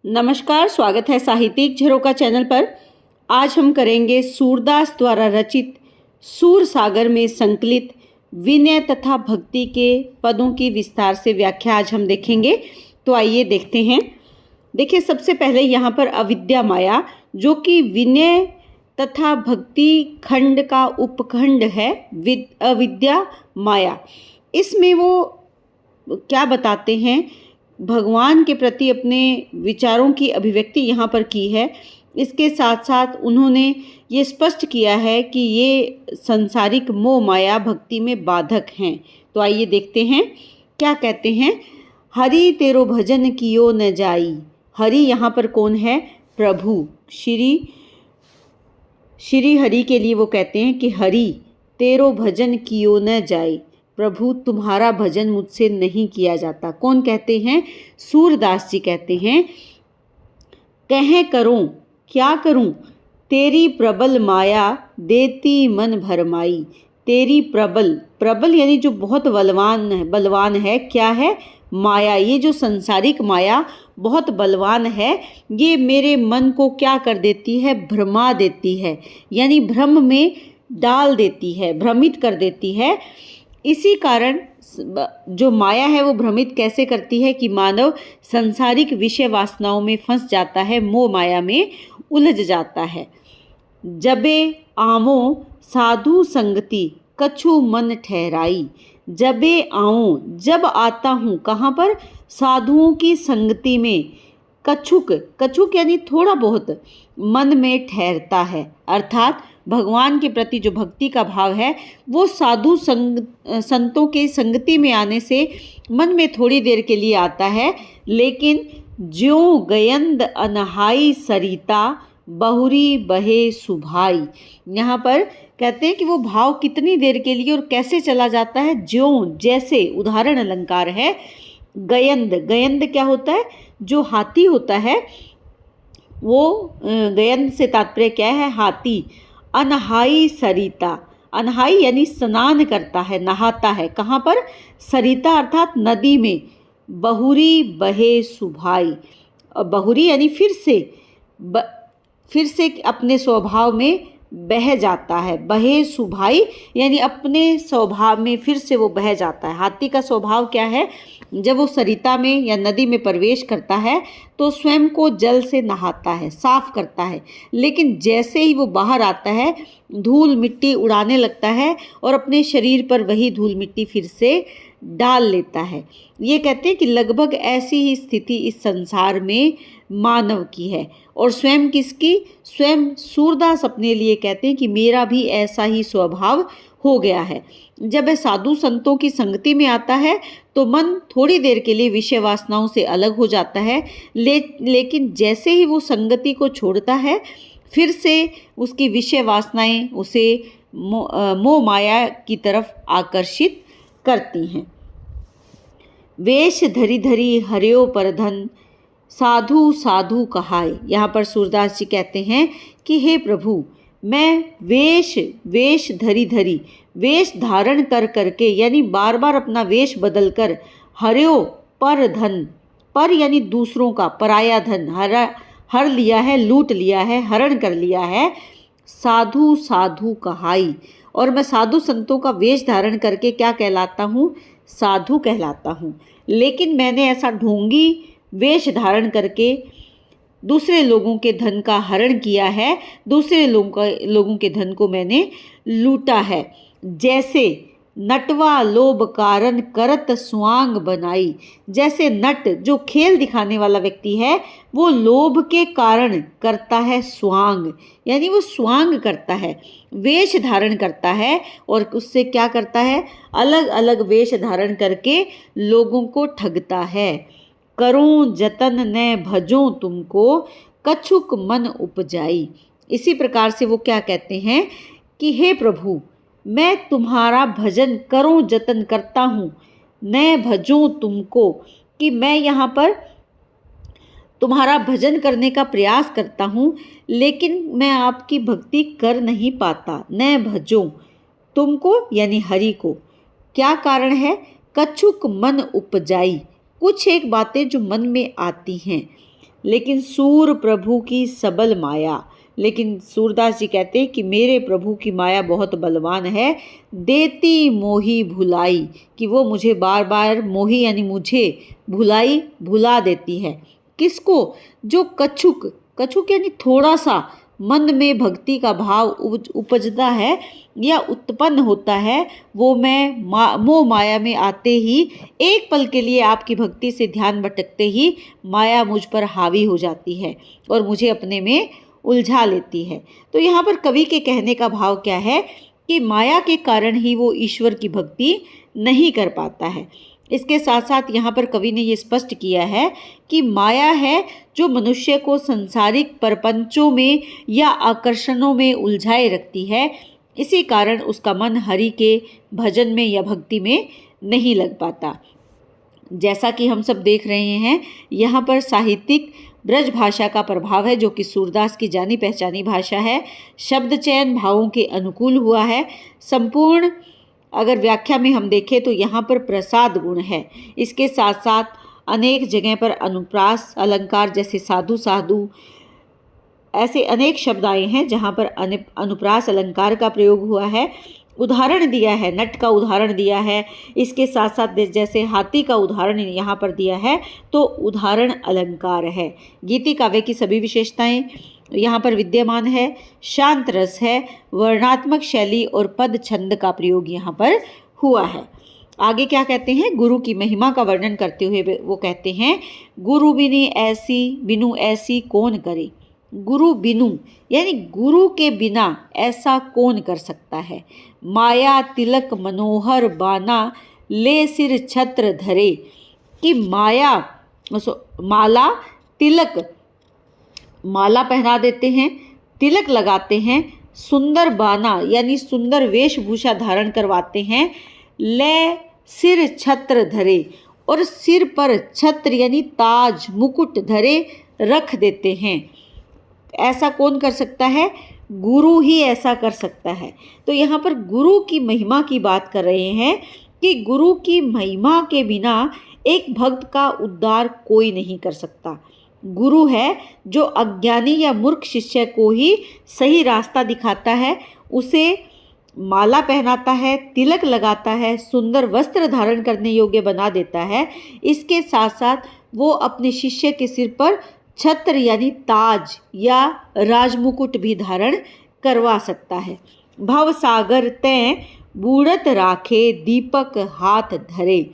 नमस्कार, स्वागत है साहित्यिक झरोका चैनल पर। आज हम करेंगे सूरदास द्वारा रचित सूर सागर में संकलित विनय तथा भक्ति के पदों की विस्तार से व्याख्या आज हम देखेंगे। तो आइए देखते हैं। देखिए, सबसे पहले यहाँ पर अविद्या माया, जो कि विनय तथा भक्ति खंड का उपखंड है, अविद्या माया। इसमें वो क्या बताते हैं, भगवान के प्रति अपने विचारों की अभिव्यक्ति यहाँ पर की है। इसके साथ साथ उन्होंने ये स्पष्ट किया है कि ये संसारिक मोह माया भक्ति में बाधक हैं। तो आइए देखते हैं क्या कहते हैं। हरि तेरो भजन कियो न जाई। हरि यहाँ पर कौन है? प्रभु श्री हरि के लिए वो कहते हैं कि हरि तेरो भजन कियो न जाई। प्रभु तुम्हारा भजन मुझसे नहीं किया जाता। कौन कहते हैं? सूरदास जी कहते हैं, कहें करूं क्या करूं, तेरी प्रबल माया देती मन भरमाई। तेरी प्रबल यानी जो बहुत बलवान है। क्या है? माया। ये जो संसारिक माया बहुत बलवान है, ये मेरे मन को क्या कर देती है? भ्रमा देती है, यानी भ्रम में डाल देती है, भ्रमित कर देती है। इसी कारण जो माया है वो भ्रमित कैसे करती है कि मानव संसारिक विषय वासनाओं में फंस जाता है, मोह माया में उलझ जाता है। जबे आवो साधु संगति कछु मन ठहराई। जबे आऊं, जब आता हूँ, कहाँ पर? साधुओं की संगति में। कछुक यानी थोड़ा बहुत मन में ठहरता है, अर्थात भगवान के प्रति जो भक्ति का भाव है वो साधु संतों के संगति में आने से मन में थोड़ी देर के लिए आता है। लेकिन ज्यों गयंद अनहाई सरिता बहुरी बहे सुभाई। यहाँ पर कहते हैं कि वो भाव कितनी देर के लिए और कैसे चला जाता है? ज्यों, जैसे। उदाहरण अलंकार है। गयंद क्या होता है? जो हाथी होता है, वो गयंद से तात्पर्य क्या है? हाथी। अनहाई सरिता, अनहाई यानी स्नान करता है, नहाता है। कहाँ पर? सरिता अर्थात नदी में। बहुरी बहे सुभाई, बहुरी यानी फिर से अपने स्वभाव में बह जाता है। बहे सुभाई यानी अपने स्वभाव में फिर से वो बह जाता है। हाथी का स्वभाव क्या है? जब वो सरिता में या नदी में प्रवेश करता है तो स्वयं को जल से नहाता है, साफ करता है। लेकिन जैसे ही वो बाहर आता है, धूल मिट्टी उड़ाने लगता है और अपने शरीर पर वही धूल मिट्टी फिर से डाल लेता है। ये कहते हैं कि लगभग ऐसी ही स्थिति इस संसार में मानव की है। और स्वयं किसकी? स्वयं सूरदास अपने लिए कहते हैं कि मेरा भी ऐसा ही स्वभाव हो गया है। जब वह साधु संतों की संगति में आता है तो मन थोड़ी देर के लिए विषय वासनाओं से अलग हो जाता है, लेकिन जैसे ही वो संगति को छोड़ता है, फिर से उसकी विषय वासनाएं उसे मोह माया की तरफ आकर्षित करती हैं। वेश धरी धरी हरियो परधन साधु साधु कहाय। यहाँ पर सूरदास जी कहते हैं कि हे प्रभु, मैं वेश धरी धरी, वेश धारण कर करके, यानी बार बार अपना वेश बदल कर, हर्यो पर धन, पर यानी दूसरों का, पराया धन हर लिया है, लूट लिया है, हरण कर लिया है। साधु साधु कहाई, और मैं साधु संतों का वेश धारण करके क्या कहलाता हूँ? साधु कहलाता हूँ। लेकिन मैंने ऐसा ढोंगी वेश धारण करके दूसरे लोगों के धन का हरण किया है, दूसरे लोगों के धन को मैंने लूटा है। जैसे नटवा लोभ कारण करत स्वांग बनाई। जैसे नट, जो खेल दिखाने वाला व्यक्ति है, वो लोभ के कारण करता है स्वांग, यानी वो स्वांग करता है, वेश धारण करता है। और उससे क्या करता है? अलग अलग वेश धारण करके लोगों को ठगता है। करूं जतन न भजो तुमको कछुक मन उपजाई। इसी प्रकार से वो क्या कहते हैं कि हे प्रभु, मैं तुम्हारा भजन करूं जतन करता हूँ, न भजूं तुमको, कि मैं यहाँ पर तुम्हारा भजन करने का प्रयास करता हूँ, लेकिन मैं आपकी भक्ति कर नहीं पाता। न भजूं तुमको यानी हरि को। क्या कारण है? कछुक मन उपजाई, कुछ एक बातें जो मन में आती हैं। लेकिन सूर प्रभु की सबल माया। लेकिन सूरदास जी कहते हैं कि मेरे प्रभु की माया बहुत बलवान है, देती मोही भुलाई, कि वो मुझे बार बार मोही यानी मुझे भुला देती है। किसको? जो कछुक, कछुक यानी थोड़ा सा मन में भक्ति का भाव उपजता है या उत्पन्न होता है, वो मैं मोह माया में आते ही एक पल के लिए आपकी भक्ति से ध्यान भटकते ही माया मुझ पर हावी हो जाती है और मुझे अपने में उलझा लेती है। तो यहाँ पर कवि के कहने का भाव क्या है कि माया के कारण ही वो ईश्वर की भक्ति नहीं कर पाता है। इसके साथ साथ यहाँ पर कवि ने ये स्पष्ट किया है कि माया है जो मनुष्य को सांसारिक प्रपंचों में या आकर्षणों में उलझाए रखती है। इसी कारण उसका मन हरि के भजन में या भक्ति में नहीं लग पाता। जैसा कि हम सब देख रहे हैं, यहाँ पर साहित्यिक ब्रज भाषा का प्रभाव है, जो कि सूरदास की जानी पहचानी भाषा है। शब्द चयन भावों के अनुकूल हुआ है। संपूर्ण अगर व्याख्या में हम देखें तो यहाँ पर प्रसाद गुण है। इसके साथ साथ अनेक जगह पर अनुप्रास अलंकार जैसे साधु साधु ऐसे अनेक शब्द आए हैं जहाँ पर अनुप्रास अलंकार का प्रयोग हुआ है। उदाहरण दिया है, नट का उदाहरण दिया है। इसके साथ साथ जैसे हाथी का उदाहरण यहाँ पर दिया है तो उदाहरण अलंकार है। गीति काव्य की सभी विशेषताएं यहाँ पर विद्यमान है। शांत रस है, वर्णात्मक शैली और पद छंद का प्रयोग यहाँ पर हुआ है। आगे क्या कहते हैं? गुरु की महिमा का वर्णन करते हुए वो कहते हैं, गुरु बिनु ऐसी कौन करे। गुरु बिनु यानी गुरु के बिना ऐसा कौन कर सकता है। माया तिलक मनोहर बाना, ले सिर छत्र धरे, कि माला तिलक, माला पहना देते हैं, तिलक लगाते हैं, सुंदर बाना यानी सुंदर वेशभूषा धारण करवाते हैं, ले सिर छत्र धरे, और सिर पर छत्र यानी ताज मुकुट धरे रख देते हैं। ऐसा कौन कर सकता है? गुरु ही ऐसा कर सकता है। तो यहाँ पर गुरु की महिमा की बात कर रहे हैं कि गुरु की महिमा के बिना एक भक्त का उद्धार कोई नहीं कर सकता। गुरु है जो अज्ञानी या मूर्ख शिष्य को ही सही रास्ता दिखाता है, उसे माला पहनाता है, तिलक लगाता है, सुंदर वस्त्र धारण करने योग्य बना देता है। इसके साथ साथ वो अपने शिष्य के सिर पर छत्र यानी ताज या राजमुकुट भी धारण करवा सकता है। भव सागर तैं बूढ़त राखे, दीपक हाथ धरे।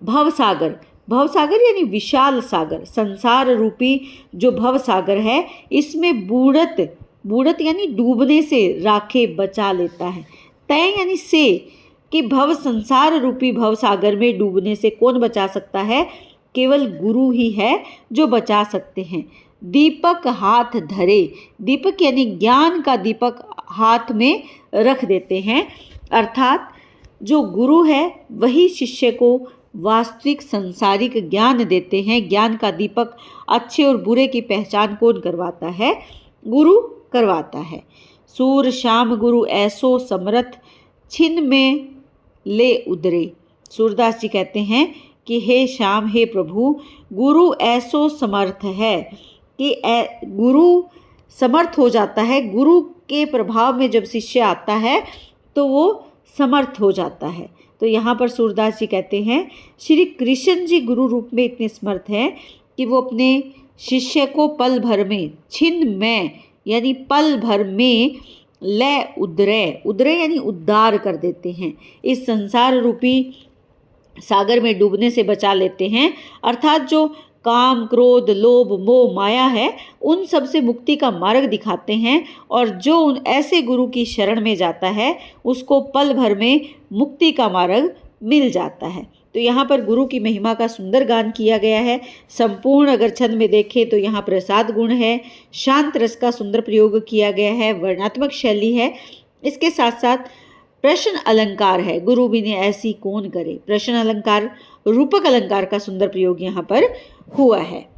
भवसागर, भवसागर यानी विशाल सागर, संसार रूपी जो भवसागर है, इसमें बूढ़त यानी डूबने से राखे बचा लेता है। तय यानी से, कि भव संसार रूपी भवसागर में डूबने से कौन बचा सकता है? केवल गुरु ही है जो बचा सकते हैं। दीपक हाथ धरे, दीपक यानी ज्ञान का दीपक हाथ में रख देते हैं, अर्थात जो गुरु है वही शिष्य को वास्तविक संसारिक ज्ञान देते हैं। ज्ञान का दीपक अच्छे और बुरे की पहचान कौन करवाता है? गुरु करवाता है। सूर श्याम गुरु ऐसो समरथ, छिन में ले उदरे। सूरदास जी कहते हैं कि हे श्याम, हे प्रभु, गुरु ऐसो समर्थ है कि गुरु समर्थ हो जाता है। गुरु के प्रभाव में जब शिष्य आता है तो वो समर्थ हो जाता है। तो यहाँ पर सूरदास जी कहते हैं श्री कृष्ण जी गुरु रूप में इतने समर्थ हैं कि वो अपने शिष्य को पल भर में, छिन में यानी पल भर में, ले उदरे यानी उद्धार कर देते हैं, इस संसार रूपी सागर में डूबने से बचा लेते हैं। अर्थात जो काम क्रोध लोभ मोह माया है उन सब से मुक्ति का मार्ग दिखाते हैं, और जो उन ऐसे गुरु की शरण में जाता है उसको पल भर में मुक्ति का मार्ग मिल जाता है। तो यहाँ पर गुरु की महिमा का सुंदर गान किया गया है। संपूर्ण अगर छंद में देखें तो यहाँ प्रसाद गुण है, शांत रस का सुंदर प्रयोग किया गया है, वर्णात्मक शैली है। इसके साथ साथ प्रश्न अलंकार है, गुरु बिने ऐसी कौन करे। प्रश्न अलंकार, रूपक अलंकार का सुंदर प्रयोग यहाँ पर हुआ है।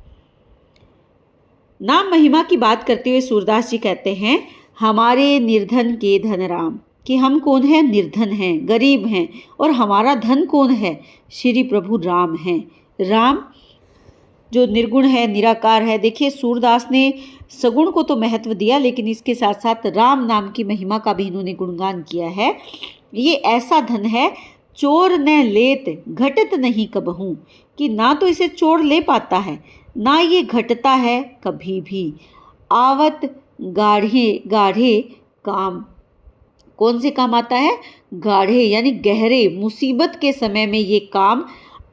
नाम महिमा की बात करते हुए सूरदास जी कहते हैं, हमारे निर्धन के धन राम, कि हम कौन है? निर्धन हैं, गरीब हैं, और हमारा धन कौन है? श्री प्रभु राम हैं। राम जो निर्गुण है, निराकार है। देखिए सूरदास ने सगुण को तो महत्व दिया, लेकिन इसके साथ साथ राम नाम की महिमा का भी इन्होंने गुणगान किया है। ये ऐसा धन है चोर न लेत घटत नहीं कबहू, कि ना तो इसे चोर ले पाता है, ना ये घटता है कभी भी। आवत गाढ़े गाढ़े काम, कौन से काम आता है? गाढ़े यानी गहरे मुसीबत के समय में ये काम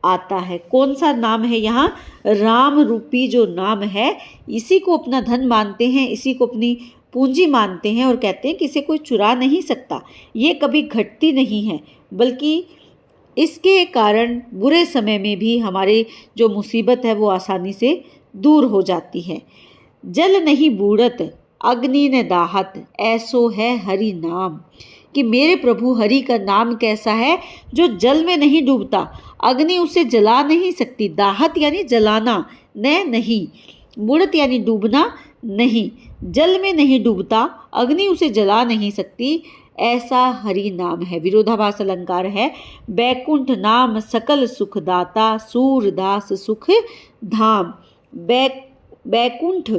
आता है। कौन सा नाम है यहाँ? राम रूपी जो नाम है, इसी को अपना धन मानते हैं, इसी को अपनी पूंजी मानते हैं और कहते हैं कि इसे कोई चुरा नहीं सकता, ये कभी घटती नहीं है, बल्कि इसके कारण बुरे समय में भी हमारे जो मुसीबत है वो आसानी से दूर हो जाती है। जल नहीं बूढ़त अग्नि ने दाहत, ऐसो है हरि नाम, कि मेरे प्रभु हरि का नाम कैसा है जो जल में नहीं डूबता, अग्नि उसे जला नहीं सकती। दाहत यानी जलाना, न नहीं, बूढ़त यानी डूबना नहीं, जल में नहीं डूबता, अग्नि उसे जला नहीं सकती, ऐसा हरि नाम है। विरोधाभास अलंकार है। बैकुंठ नाम सकल सुखदाता, सूरदास सुख धाम। बैकुंठ,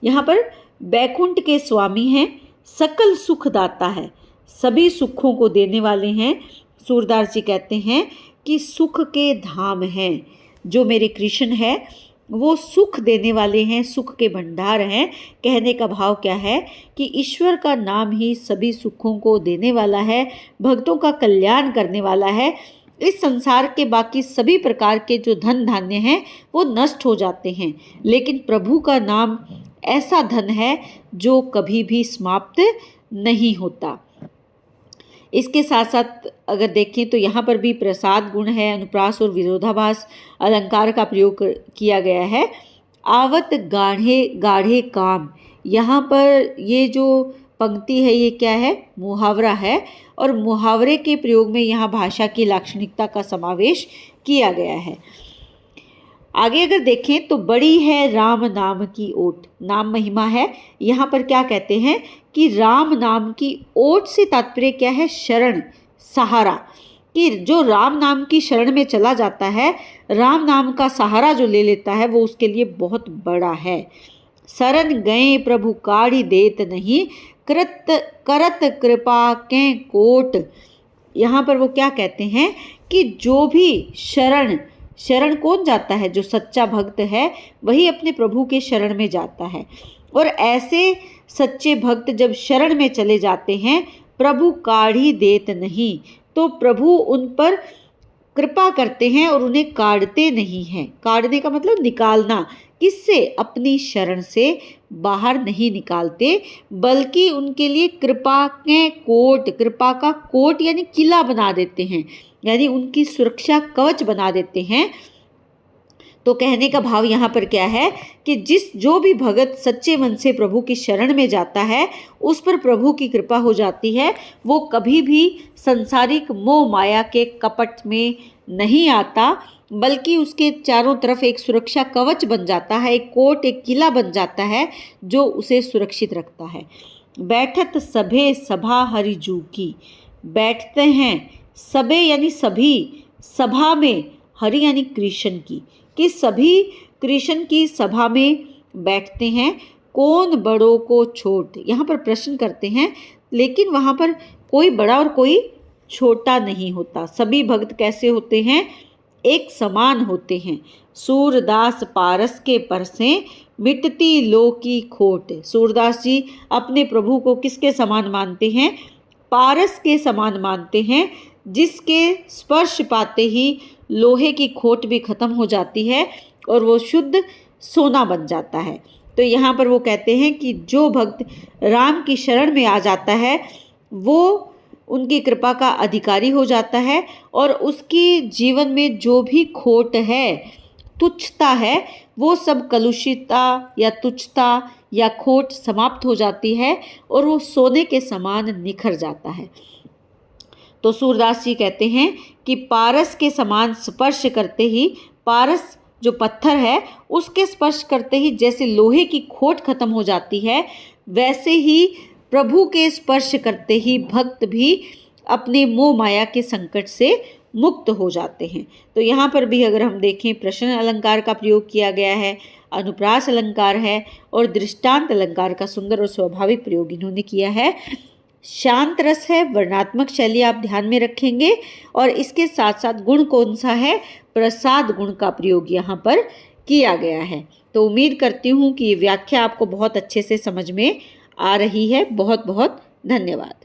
यहाँ पर बैकुंठ के स्वामी हैं, सकल सुख दाता है, सभी सुखों को देने वाले हैं। सूरदास जी कहते हैं कि सुख के धाम हैं, जो मेरे कृष्ण है वो सुख देने वाले हैं, सुख के भंडार हैं। कहने का भाव क्या है कि ईश्वर का नाम ही सभी सुखों को देने वाला है, भक्तों का कल्याण करने वाला है। इस संसार के बाकी सभी प्रकार के जो धन धान्य हैं वो नष्ट हो जाते हैं, लेकिन प्रभु का नाम ऐसा धन है जो कभी भी समाप्त नहीं होता। इसके साथ साथ अगर देखें तो यहाँ पर भी प्रसाद गुण है, अनुप्रास और विरोधाभास अलंकार का प्रयोग किया गया है। आवत गाढ़े गाढ़े काम, यहाँ पर ये जो पंक्ति है ये क्या है? मुहावरा है, और मुहावरे के प्रयोग में यहाँ भाषा की लाक्षणिकता का समावेश किया गया है। आगे अगर देखें तो बड़ी है राम नाम की ओट, नाम महिमा है। यहाँ पर क्या कहते हैं कि राम नाम की ओट से तात्पर्य क्या है? शरण, सहारा, कि जो राम नाम की शरण में चला जाता है, राम नाम का सहारा जो ले लेता है, वो उसके लिए बहुत बड़ा है। शरण गए प्रभु काढ़ी देत नहीं, करत कृपा के कोट। यहाँ पर वो क्या कहते हैं कि जो भी शरण कौन जाता है? जो सच्चा भक्त है वही अपने प्रभु के शरण में जाता है, और ऐसे सच्चे भक्त जब शरण में चले जाते हैं, प्रभु काढ़ी देत नहीं, तो प्रभु उन पर कृपा करते हैं और उन्हें काढ़ते नहीं हैं। काढ़ने का मतलब निकालना, किससे? अपनी शरण से बाहर नहीं निकालते, बल्कि उनके लिए कृपा के कोट, कृपा का कोट यानी किला बना देते हैं, यानी उनकी सुरक्षा कवच बना देते हैं। तो कहने का भाव यहाँ पर क्या है कि जो भी भगत सच्चे मन से प्रभु की शरण में जाता है, उस पर प्रभु की कृपा हो जाती है। वो कभी भी सांसारिक मोह माया के कपट में नहीं आता, बल्कि उसके चारों तरफ एक सुरक्षा कवच बन जाता है, एक कोट, एक किला बन जाता है जो उसे सुरक्षित रखता है। बैठत सभे सभा हरिजू की, बैठते हैं सबे यानी सभी, सभा में, हरि यानी कृष्ण की, कि सभी कृष्ण की सभा में बैठते हैं। कौन बड़ों को छोट, यहाँ पर प्रश्न करते हैं, लेकिन वहाँ पर कोई बड़ा और कोई छोटा नहीं होता। सभी भक्त कैसे होते हैं? एक समान होते हैं। सूरदास पारस के परसे मिटती लो की खोट। सूरदास जी अपने प्रभु को किसके समान मानते हैं? पारस के समान मानते हैं, जिसके स्पर्श पाते ही लोहे की खोट भी खत्म हो जाती है और वो शुद्ध सोना बन जाता है। तो यहाँ पर वो कहते हैं कि जो भक्त राम की शरण में आ जाता है वो उनकी कृपा का अधिकारी हो जाता है, और उसकी जीवन में जो भी खोट है, तुच्छता है, वो सब कलुषितता या तुच्छता या खोट समाप्त हो जाती है और वो सोने के समान निखर जाता है। तो सूरदास जी कहते हैं कि पारस के समान स्पर्श करते ही, पारस जो पत्थर है उसके स्पर्श करते ही जैसे लोहे की खोट खत्म हो जाती है, वैसे ही प्रभु के स्पर्श करते ही भक्त भी अपने मोह माया के संकट से मुक्त हो जाते हैं। तो यहाँ पर भी अगर हम देखें प्रश्न अलंकार का प्रयोग किया गया है, अनुप्रास अलंकार है और दृष्टांत अलंकार का सुंदर और स्वाभाविक प्रयोग इन्होंने किया है। शांत रस है, वर्णात्मक शैली आप ध्यान में रखेंगे और इसके साथ साथ गुण कौन सा है, प्रसाद गुण का प्रयोग यहाँ पर किया गया है। तो उम्मीद करती हूँ कि ये व्याख्या आपको बहुत अच्छे से समझ में आ रही है। बहुत बहुत धन्यवाद।